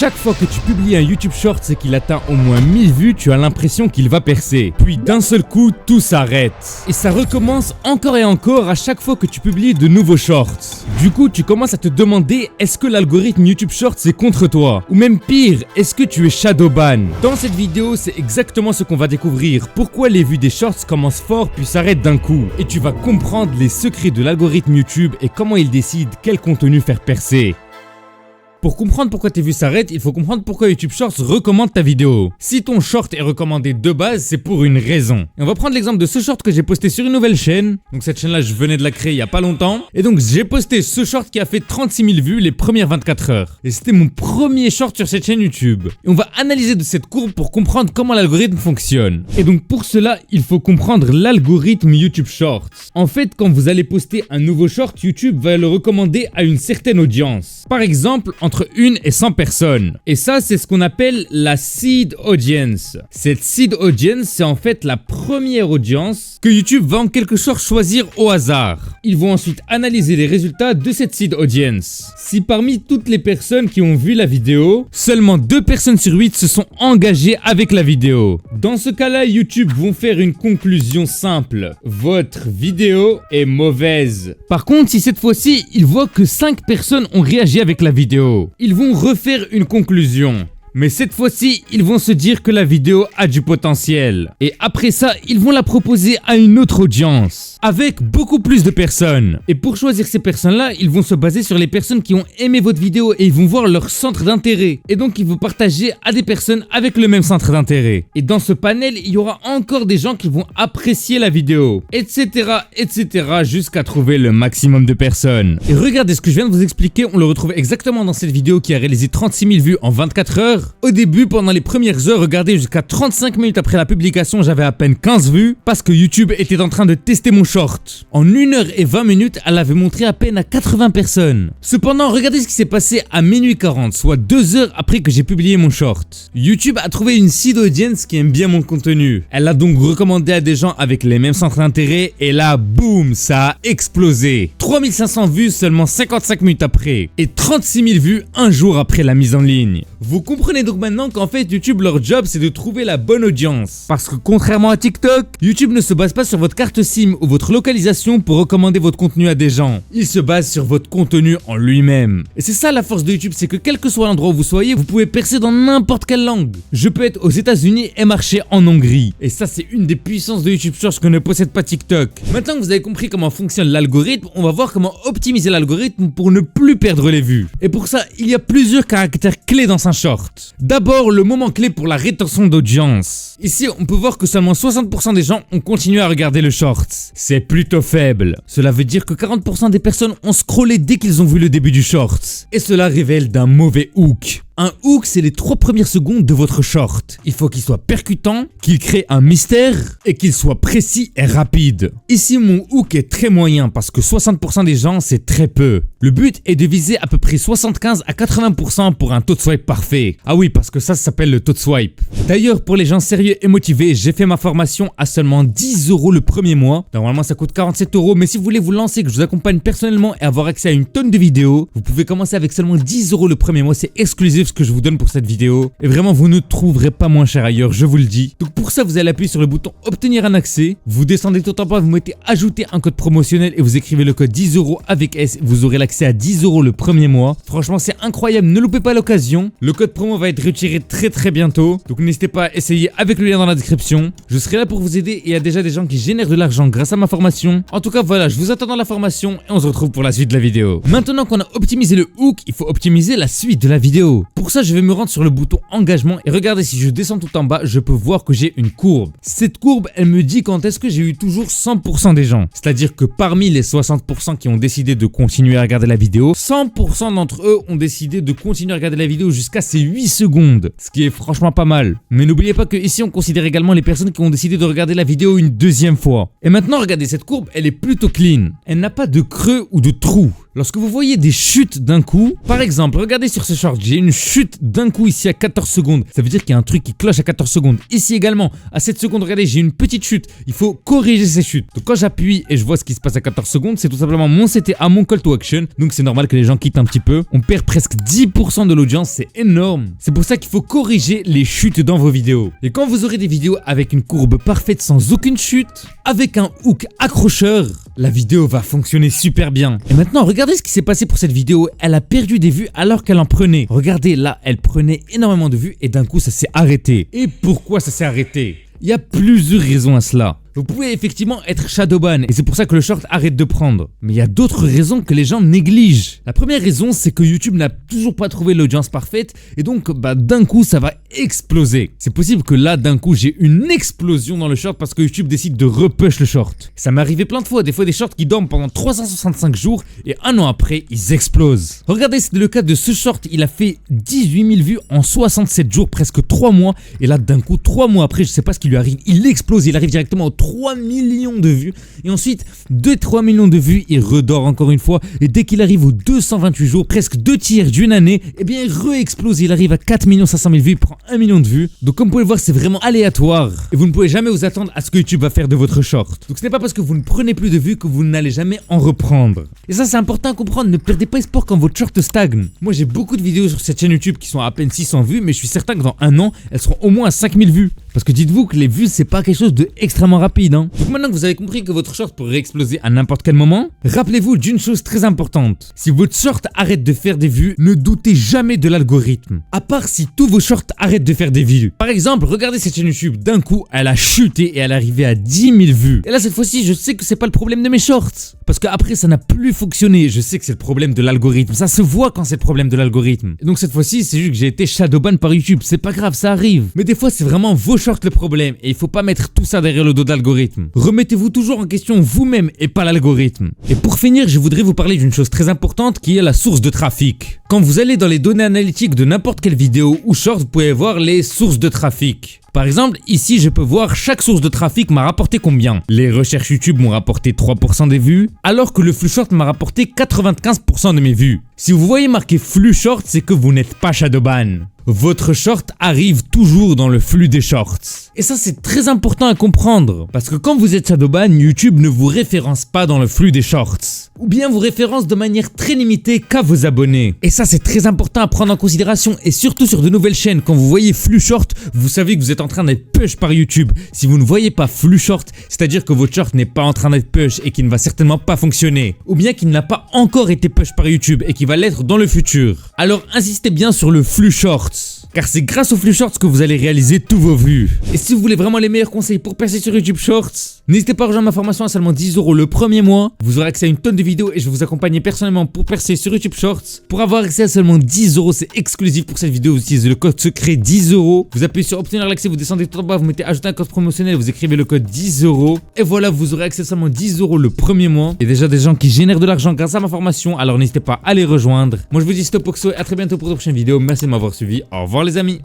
chaque fois que tu publies un YouTube Short et qu'il atteint au moins 1000 vues, tu as l'impression qu'il va percer. Puis d'un seul coup, tout s'arrête. Et ça recommence encore et encore à chaque fois que tu publies de nouveaux shorts. Du coup, tu commences à te demander, est-ce que l'algorithme YouTube Shorts est contre toi? Ou même pire, est-ce que tu es shadowban? Dans cette vidéo, c'est exactement ce qu'on va découvrir. Pourquoi les vues des shorts commencent fort puis s'arrêtent d'un coup. Et tu vas comprendre les secrets de l'algorithme YouTube et comment il décide quel contenu faire percer. Pour comprendre pourquoi tes vues s'arrêtent, il faut comprendre pourquoi YouTube Shorts recommande ta vidéo. Si ton short est recommandé de base, c'est pour une raison. Et on va prendre l'exemple de ce short que j'ai posté sur une nouvelle chaîne. Donc cette chaîne-là, je venais de la créer il y a pas longtemps. Et donc j'ai posté ce short qui a fait 36 000 vues les premières 24 heures. Et c'était mon premier short sur cette chaîne YouTube. Et on va analyser de cette courbe pour comprendre comment l'algorithme fonctionne. Et donc pour cela, il faut comprendre l'algorithme YouTube Shorts. En fait, quand vous allez poster un nouveau short, YouTube va le recommander à une certaine audience. Par exemple, entre 1 et 100 personnes. Et ça, c'est ce qu'on appelle la seed audience. Cette seed audience, c'est en fait la première audience que YouTube va en quelque sorte choisir au hasard. Ils vont ensuite analyser les résultats de cette seed audience. Si parmi toutes les personnes qui ont vu la vidéo, seulement 2 personnes sur 8 se sont engagées avec la vidéo. Dans ce cas-là, YouTube vont faire une conclusion simple. Votre vidéo est mauvaise. Par contre, si cette fois-ci, ils voient que 5 personnes ont réagi avec la vidéo, ils vont refaire une conclusion. Mais cette fois-ci, ils vont se dire que la vidéo a du potentiel. Et après ça, ils vont la proposer à une autre audience, avec beaucoup plus de personnes. Et pour choisir ces personnes-là, ils vont se baser sur les personnes qui ont aimé votre vidéo et ils vont voir leur centre d'intérêt. Et donc, ils vont partager à des personnes avec le même centre d'intérêt. Et dans ce panel, il y aura encore des gens qui vont apprécier la vidéo, etc., jusqu'à trouver le maximum de personnes. Et regardez ce que je viens de vous expliquer, on le retrouve exactement dans cette vidéo qui a réalisé 36 000 vues en 24 heures. Au début, pendant les premières heures, regardez, jusqu'à 35 minutes après la publication, j'avais à peine 15 vues parce que YouTube était en train de tester mon short. En 1 heure et 20 minutes, elle avait montré à peine à 80 personnes. Cependant, regardez ce qui s'est passé à minuit 40, soit 2 heures après que j'ai publié mon short. YouTube a trouvé une seed audience qui aime bien mon contenu. Elle l'a donc recommandé à des gens avec les mêmes centres d'intérêt et là, boum, ça a explosé. 3500 vues seulement 55 minutes après et 36 000 vues un jour après la mise en ligne. Vous comprenez donc maintenant qu'en fait YouTube, leur job c'est de trouver la bonne audience. Parce que contrairement à TikTok, YouTube ne se base pas sur votre carte SIM ou votre localisation pour recommander votre contenu à des gens. Il se base sur votre contenu en lui-même. Et c'est ça la force de YouTube, c'est que quel que soit l'endroit où vous soyez, vous pouvez percer dans n'importe quelle langue. Je peux être aux États-Unis et marcher en Hongrie. Et ça c'est une des puissances de YouTube Shorts que ne possède pas TikTok. Maintenant que vous avez compris comment fonctionne l'algorithme, on va voir comment optimiser l'algorithme pour ne plus perdre les vues. Et pour ça, il y a plusieurs caractères clés dans un short. D'abord, le moment clé pour la rétention d'audience. Ici, on peut voir que seulement 60% des gens ont continué à regarder le short. C'est plutôt faible. Cela veut dire que 40% des personnes ont scrollé dès qu'ils ont vu le début du short. Et cela révèle d'un mauvais hook. Un hook, c'est les 3 premières secondes de votre short. Il faut qu'il soit percutant, qu'il crée un mystère et qu'il soit précis et rapide. Ici, mon hook est très moyen parce que 60% des gens, c'est très peu. Le but est de viser à peu près 75 à 80% pour un taux de swipe parfait. Ah oui, parce que ça s'appelle le taux de swipe. D'ailleurs, pour les gens sérieux et motivés, j'ai fait ma formation à seulement 10 € le premier mois. Normalement, ça coûte 47 €, mais si vous voulez vous lancer, que je vous accompagne personnellement et avoir accès à une tonne de vidéos, vous pouvez commencer avec seulement 10 € le premier mois. C'est exclusif ce que je vous donne pour cette vidéo. Et vraiment, vous ne trouverez pas moins cher ailleurs, je vous le dis. Donc pour ça, vous allez appuyer sur le bouton obtenir un accès. Vous descendez tout en bas, vous mettez ajouter un code promotionnel et vous écrivez le code 10 € avec S. Vous aurez l'accès à 10 € le premier mois. Franchement, c'est incroyable. Ne loupez pas l'occasion. Le code promo va être retiré très bientôt. Donc n'hésitez pas à essayer avec le lien dans la description. Je serai là pour vous aider et il y a déjà des gens qui génèrent de l'argent grâce à ma formation. En tout cas, voilà, je vous attends dans la formation et on se retrouve pour la suite de la vidéo. Maintenant qu'on a optimisé le hook, il faut optimiser la suite de la vidéo. Pour ça, je vais me rendre sur le bouton engagement et regardez, si je descends tout en bas, je peux voir que j'ai une courbe. Cette courbe, elle me dit quand est-ce que j'ai eu toujours 100% des gens. C'est-à-dire que parmi les 60% qui ont décidé de continuer à regarder la vidéo, 100% d'entre eux ont décidé de continuer à regarder la vidéo jusqu'à ces 8 secondes. Ce qui est franchement pas mal. Mais n'oubliez pas que ici on considère également les personnes qui ont décidé de regarder la vidéo une deuxième fois. Et maintenant, regardez, cette courbe, elle est plutôt clean. Elle n'a pas de creux ou de trou. Lorsque vous voyez des chutes d'un coup, par exemple, regardez sur ce short, j'ai une chute d'un coup ici à 14 secondes. Ça veut dire qu'il y a un truc qui cloche à 14 secondes. Ici également, à 7 secondes, regardez, j'ai une petite chute. Il faut corriger ces chutes. Donc quand j'appuie et je vois ce qui se passe à 14 secondes, c'est tout simplement mon CTA, mon call to action. Donc c'est normal que les gens quittent un petit peu. On perd presque 10% de l'audience, c'est énorme. C'est pour ça qu'il faut corriger les chutes dans vos vidéos. Et quand vous aurez des vidéos avec une courbe parfaite sans aucune chute, avec un hook accrocheur, la vidéo va fonctionner super bien. Et maintenant, regardez ce qui s'est passé pour cette vidéo. Elle a perdu des vues alors qu'elle en prenait. Regardez, là, elle prenait énormément de vues et d'un coup, ça s'est arrêté. Et pourquoi ça s'est arrêté? Il y a plusieurs raisons à cela. Vous pouvez effectivement être shadowban et c'est pour ça que le short arrête de prendre. Mais il y a d'autres raisons que les gens négligent. La première raison, c'est que YouTube n'a toujours pas trouvé l'audience parfaite et donc d'un coup ça va exploser. C'est possible que là d'un coup j'ai une explosion dans le short parce que YouTube décide de repush le short. Ça m'est arrivé plein de fois, des fois des shorts qui dorment pendant 365 jours et un an après ils explosent. Regardez, c'est le cas de ce short, il a fait 18 000 vues en 67 jours, presque 3 mois et là d'un coup 3 mois après, je sais pas ce qui lui arrive, il explose, il arrive directement aux 3 millions de vues et ensuite 2-3 millions de vues, il redort encore une fois et dès qu'il arrive aux 228 jours, presque 2 tiers d'une année, eh bien il re-explose, il arrive à 4 500 000 vues, il prend 1 million de vues. Donc comme vous pouvez le voir, c'est vraiment aléatoire et vous ne pouvez jamais vous attendre à ce que YouTube va faire de votre short. Donc ce n'est pas parce que vous ne prenez plus de vues que vous n'allez jamais en reprendre. Et ça c'est important à comprendre, ne perdez pas espoir quand votre short stagne. Moi j'ai beaucoup de vidéos sur cette chaîne YouTube qui sont à peine 600 vues, mais je suis certain que dans un an, elles seront au moins à 5000 vues. Parce que dites-vous que les vues c'est pas quelque chose de extrêmement rapide. Donc maintenant que vous avez compris que votre short pourrait exploser à n'importe quel moment, rappelez-vous d'une chose très importante. Si votre short arrête de faire des vues, ne doutez jamais de l'algorithme. À part si tous vos shorts arrêtent de faire des vues. Par exemple, regardez cette chaîne YouTube, d'un coup elle a chuté et elle est arrivée à 10 000 vues. Et là cette fois-ci je sais que c'est pas le problème de mes shorts. Parce qu'après ça n'a plus fonctionné, je sais que c'est le problème de l'algorithme. Ça se voit quand c'est le problème de l'algorithme. Et donc cette fois-ci c'est juste que j'ai été shadowban par YouTube, c'est pas grave, ça arrive. Mais des fois c'est vraiment vos shorts le problème et il faut pas mettre tout ça derrière le dos de l'algorithme. Remettez-vous toujours en question vous-même et pas l'algorithme. Et pour finir, je voudrais vous parler d'une chose très importante qui est la source de trafic. Quand vous allez dans les données analytiques de n'importe quelle vidéo ou short, vous pouvez voir les sources de trafic. Par exemple, ici je peux voir chaque source de trafic m'a rapporté combien. Les recherches YouTube m'ont rapporté 3% des vues, alors que le flux short m'a rapporté 95% de mes vues. Si vous voyez marqué flux short, c'est que vous n'êtes pas shadowban. Votre short arrive toujours dans le flux des shorts. Et ça c'est très important à comprendre, parce que quand vous êtes shadowban, YouTube ne vous référence pas dans le flux des shorts. Ou bien vous référence de manière très limitée qu'à vos abonnés. Et ça c'est très important à prendre en considération, et surtout sur de nouvelles chaînes, quand vous voyez flux short, vous savez que vous êtes en train d'être push par YouTube. Si vous ne voyez pas flux short, c'est-à-dire que votre short n'est pas en train d'être push et qui ne va certainement pas fonctionner. Ou bien qu'il n'a pas encore été push par YouTube et qui va l'être dans le futur. Alors insistez bien sur le flux short. Car c'est grâce aux flux shorts que vous allez réaliser tous vos vues. Et si vous voulez vraiment les meilleurs conseils pour percer sur YouTube Shorts, n'hésitez pas à rejoindre ma formation à seulement 10 € le premier mois. Vous aurez accès à une tonne de vidéos et je vais vous accompagner personnellement pour percer sur YouTube Shorts. Pour avoir accès à seulement 10 €, c'est exclusif pour cette vidéo. Vous utilisez le code secret 10 €. Vous appuyez sur obtenir l'accès, vous descendez tout en bas, vous mettez ajouter un code promotionnel, vous écrivez le code 10 €. Et voilà, vous aurez accès à seulement 10 € le premier mois. Il y a déjà des gens qui génèrent de l'argent grâce à ma formation, alors n'hésitez pas à les rejoindre. Moi je vous dis stop Oxo et à très bientôt pour de prochaines vidéos. Merci de m'avoir suivi. Au revoir les amis.